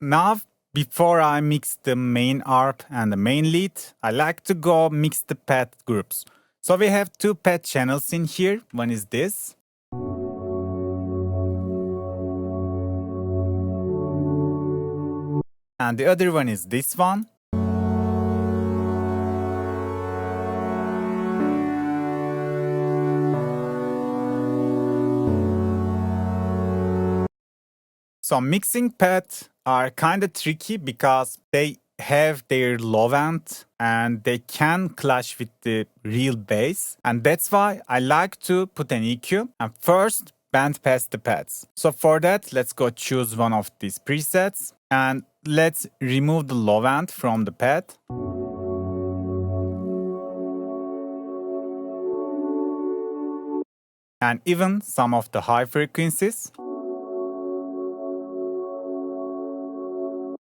now, before I mix the main ARP and the main lead, I like to go mix the pad groups. So we have two pad channels in here. One is this. And the other one is this one. So mixing pads are kind of tricky because they have their low end and they can clash with the real bass. And that's why I like to put an EQ and first band pass the pads. So for that, let's go choose one of these presets and let's remove the low end from the pad. And even some of the high frequencies.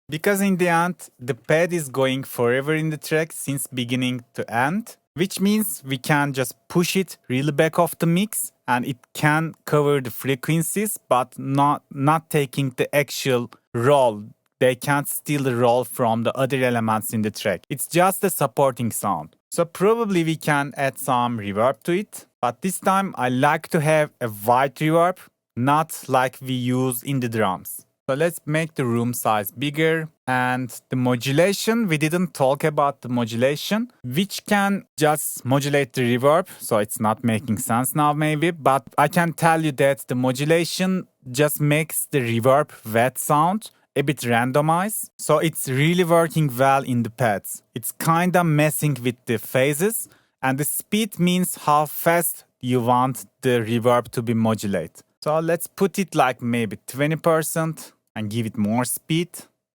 Because in the end, the pad is going forever in the track since beginning to end, which means we can just push it really back off the mix and it can cover the frequencies but not taking the actual role. They can't steal the role from the other elements in the track. It's just a supporting sound. So probably we can add some reverb to it, but this time I like to have a white reverb, not like we use in the drums. So let's make the room size bigger and the modulation, we didn't talk about the modulation, which can just modulate the reverb. So it's not making sense now maybe, but I can tell you that the modulation just makes the reverb wet sound a bit randomized. So it's really working well in the pads. It's kinda messing with the phases and the speed means how fast you want the reverb to be modulated. So let's put it like maybe 20% and give it more speed.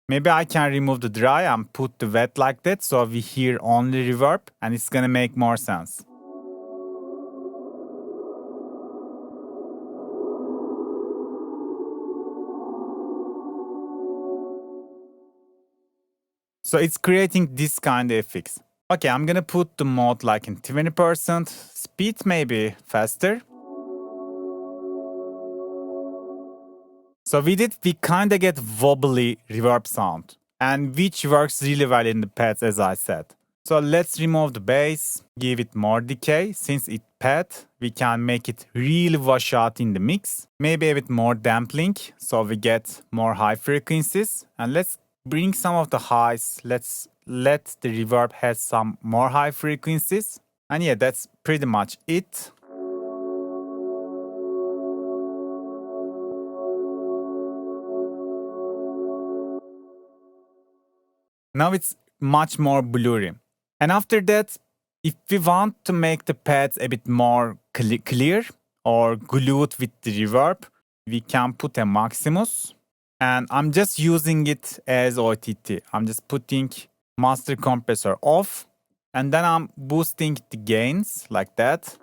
Maybe I can remove the dry and put the wet like that so we hear only reverb and it's gonna make more sense. So it's creating this kind of effects. Okay, I'm gonna put the mode like in 20%, speed maybe faster. So with it, we kinda get wobbly reverb sound, and which works really well in the pads as I said. So let's remove the bass, give it more decay. Since it's pad, we can make it really wash out in the mix. Maybe a bit more damping, so we get more high frequencies. And let's bring some of the highs. Let's let the reverb have some more high frequencies. And yeah, that's pretty much it. Now it's much more blurry. And after that, if we want to make the pads a bit more clear or glued with the reverb, we can put a Maximus. And I'm just using it as OTT. I'm just putting master compressor off and then I'm boosting the gains like that.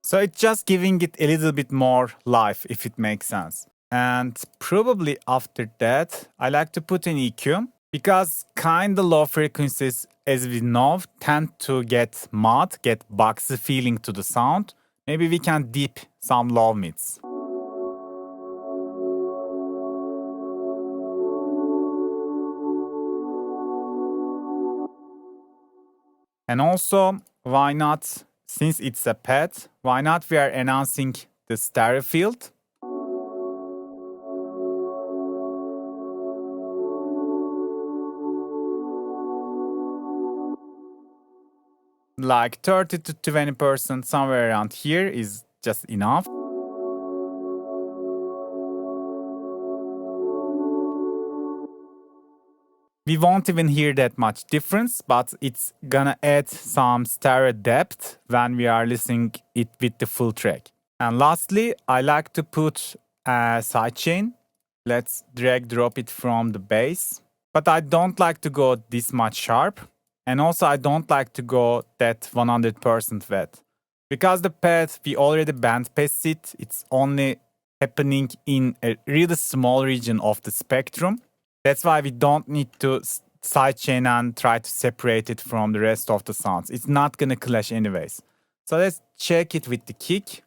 So it's just giving it a little bit more life, if it makes sense. And probably after that, I like to put an EQ because kind of low frequencies, as we know, tend to get mud, get boxy feeling to the sound. Maybe we can dip some low mids. And also, why not? Since it's a pad, why not we are announcing the stereo field? Like 30 to 20%, somewhere around here is just enough. We won't even hear that much difference, but it's gonna add some stereo depth when we are listening it with the full track. And lastly, I like to put a sidechain. Let's drag drop it from the bass. But I don't like to go this much sharp. And also I don't like to go that 100% wet. Because the pad, we already bandpassed it, it's only happening in a really small region of the spectrum. That's why we don't need to sidechain and try to separate it from the rest of the sounds. It's not gonna clash anyways. So let's check it with the kick.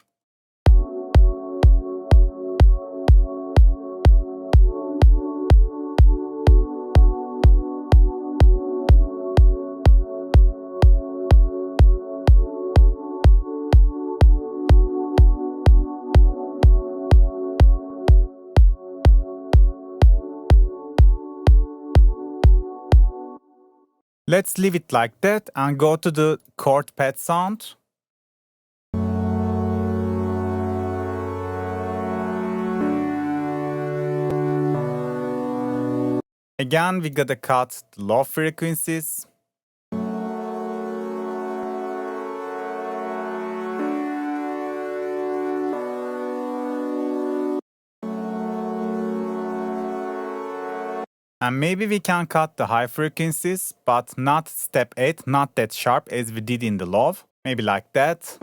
Let's leave it like that and go to the chord pad sound. Again, we gotta cut the low frequencies. And maybe we can cut the high frequencies, but not step 8, not that sharp as we did in the low. Maybe like that.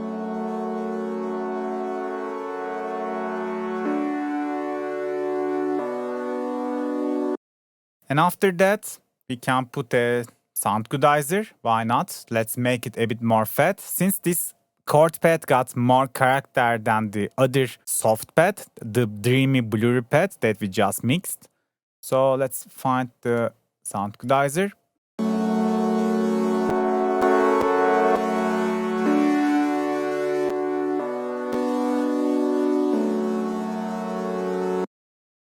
And after that, we can put a Soundgoodizer. Why not? Let's make it a bit more fat. Since this chord pad got more character than the other soft pad, the dreamy blurry pad that we just mixed. So let's find the Soundgoodizer.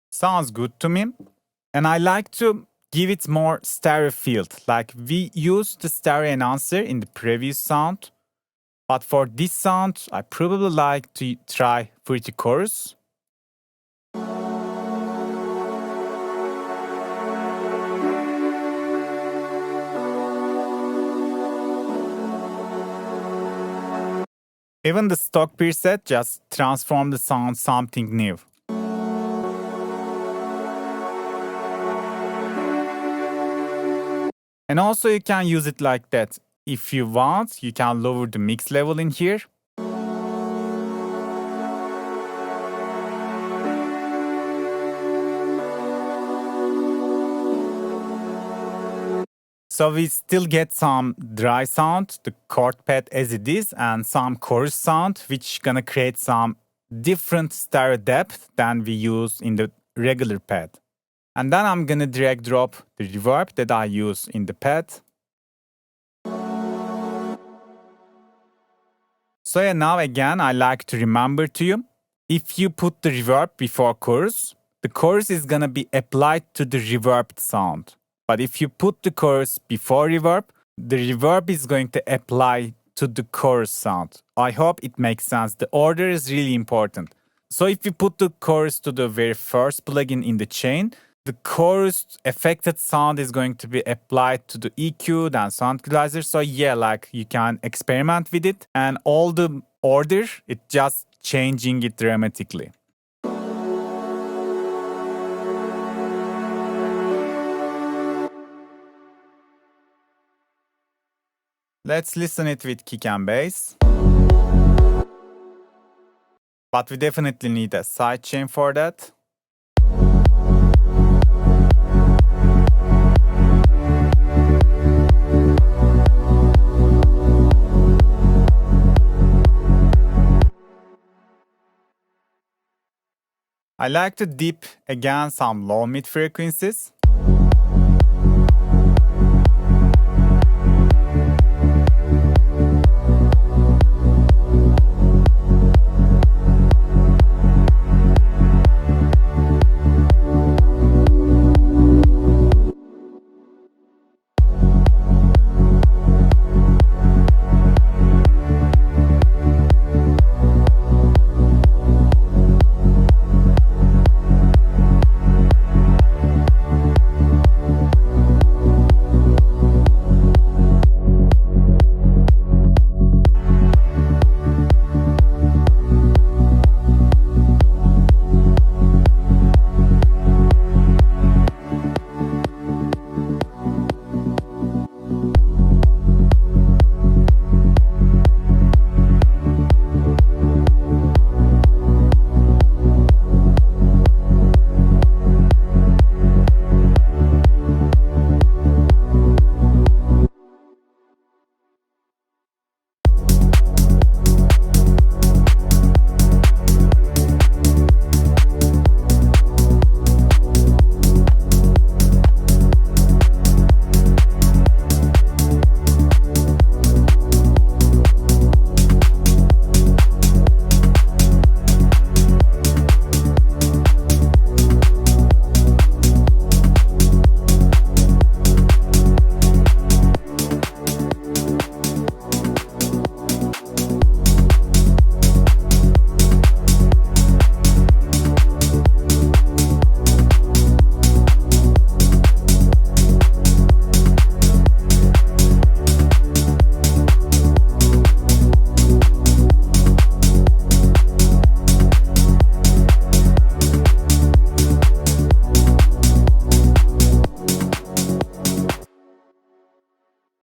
Sounds good to me. And I like to give it more stereo field. Like we used the stereo enhancer in the previous sound. But for this sound, I probably like to try Fruity Chorus. Even the stock preset just transformed the sound something new. And also you can use it like that. If you want, you can lower the mix level in here. So we still get some dry sound, the chord pad as it is, and some chorus sound, which gonna create some different stereo depth than we use in the regular pad. And then I'm gonna drag drop the reverb that I use in the pad. So yeah, now again, I like to remember to you, if you put the reverb before chorus, the chorus is gonna be applied to the reverbed sound. But if you put the chorus before reverb, the reverb is going to apply to the chorus sound. I hope it makes sense. The order is really important. So if you put the chorus to the very first plugin in the chain, the chorus affected sound is going to be applied to the EQ, then Soundgoodizer. So yeah, like you can experiment with it, and all the order, it's just changing it dramatically. Let's listen it with kick and bass. But we definitely need a sidechain for that. I like to dip again some low mid frequencies.